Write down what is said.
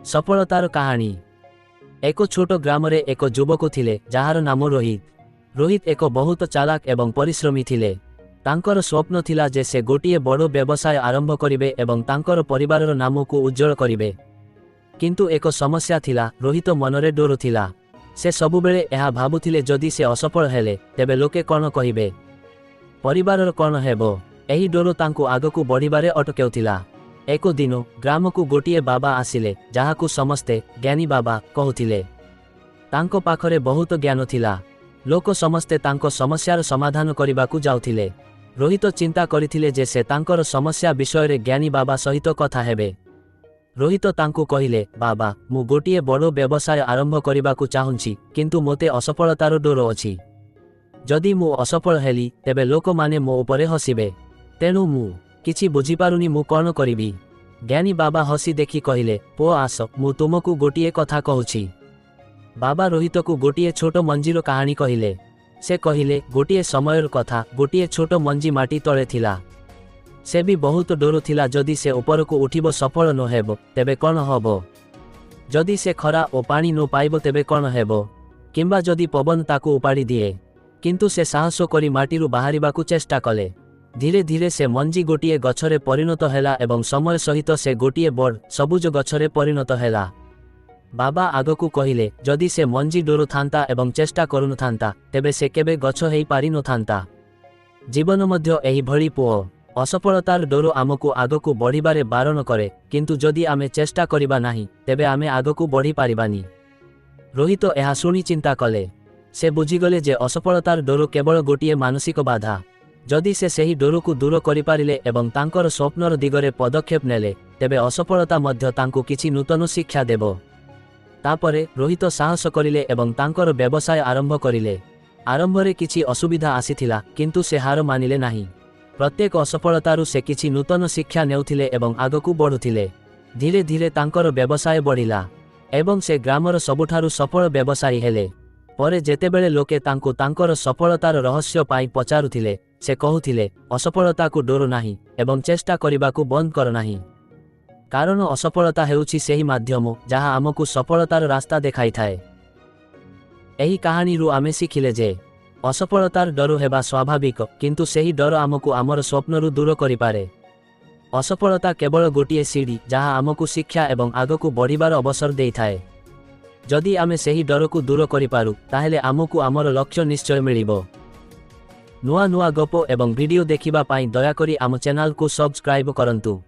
सफलतार कहानी। एक छोट ग्राम रे एक युवक थिले जार नाम रोहित। रोहित एक बहुत चालाक एवं परिश्रमी थिले। तांकर स्वप्न थिला जे से गोटिए बड़ व्यवसाय आरंभ करिवे एवं तांकर परिवारर नाम को उज्जवल करिवे। किंतु एक समस्या थिला, रोहित मनरे डर थिला। से सबुबेले एहा भाबुथिले जदि से असफल हेले तेबे लोके कोन कहिबे, परिवारर कोन हेबो। एही डर तांकु आगकु बढ़िबारे अटकाउथिला। एक दिन ग्राम को गोटिए बाबा आसिले जहाकु समस्ते ज्ञानी बाबा कहूथिले। तांको पाखरे बहुत ज्ञान थिला। लोक समस्ते तांको समस्यार समाधान करिबाकु जाउथिले। रोहित चिंता करिथिले जे से तांकर समस्या विषय रे ज्ञानी बाबा सहित कथा हेबे। रोहित तांकु कहिले, बाबा मु गोटिए बड़ व्यवसाय आरंभ करिबाकु चाहुंची, किंतु मोते असफलतार डर अछि। जदि मु असफल हेली तेबे लोक माने मो उपरे हसिबे। तेणु मु किछि बुझिपारुनी मु कोन करिबी। ज्ञानी बाबा हसी देखि कहिले, पो आस मु तुमकु गोटिए कथा कहूछि। बाबा रोहित को गोटिए छोट मंजीर कहानी कहिले। से कहिले, गोटिए समयर कथा, गोटिए छोट मंजी माटी तले थिला। से भी बहुत डर थिला जदि से ऊपर को उठिबो सफल न हेबो तेबे कोन हबो। जदि से खरा ओ पानी न पाइबो तेबे कोन हेबो, किंबा जदि पवन ताकु उपाड़ी दिए। किंतु से साहस करी माटीरु बाहरिबाकु चेष्टा कले। धीरे धीरे से मंजी गोटिए गछरे परिणत हेला एवं समय सहित से गोटिए बड़ सबुज गछरे परिणत हेला। बाबा आगकु कहिले, जदि से मंजी डर थांता एवं चेष्टा करुन थांता तेबे से केबे गछ हेई पारि न थांता। जीवन मध्य एही भली पुओ। असफलतार डर आमकु आगकु बढ़िबारे बारण करे, किंतु जदि आमे चेष्टा करिबा नाही तेबे आमे आगकु बढ़ी पारिबानी। रोहित एहा सुनी चिंता कले। से बुझिगले जे असफलतार डर केवल गोटिए मानसिक बाधा। जदि से सही डर को दूर करिपारिले एवं तांकर स्वप्नर दिगरे पदक्षेप नेले तेबे असफलता मध्य तांकु किछि नूतन शिक्षा देबो। तापरे रोहित साहस करिले एवं तांकर व्यवसाय आरंभ करिले। आरंभरे किछि असुविधा आसीथिला, किंतु से हार मानिले नाही। प्रत्येक असफलतारु से किछि नूतन शिक्षा नेउथिले एवं आगकु बढ़ुथिले। धीरे धीरे तांकर व्यवसाय बढ़िला एवं से ग्रामर सबुठारु सफल व्यवसायी हेले। परे जेतेबेले लोके तांकु तांकर सफलतार रहस्य पाई पचारुथिले, से कहूथिले, असफलता को डर नाही एवं चेष्टा करिबाकु बंद कर नाही। कारण असफलता हेउछि सेही माध्यम जहा आमकु सफलतार रास्ता देखाई थाए। एही कहानी रु आमे शिखिले जे असफलतार डर हेबा स्वाभाविक, किंतु सेही डर आमकु आमर स्वप्नरु दूर करिपारे। असफलता केवल गोटिए सीढ़ी जहा आमकु शिक्षा एवं आगकु बढ़िबार अवसर देइथाए। जदि आमे सेही डर को दूर करिपारु ताहेले आमकु आमर लक्ष्य निश्चय मिलिबो। नुआ नुआ गप एवं वीडियो देखिबा पाई दयाकरी आम चैनल को सब्सक्राइब करंतु।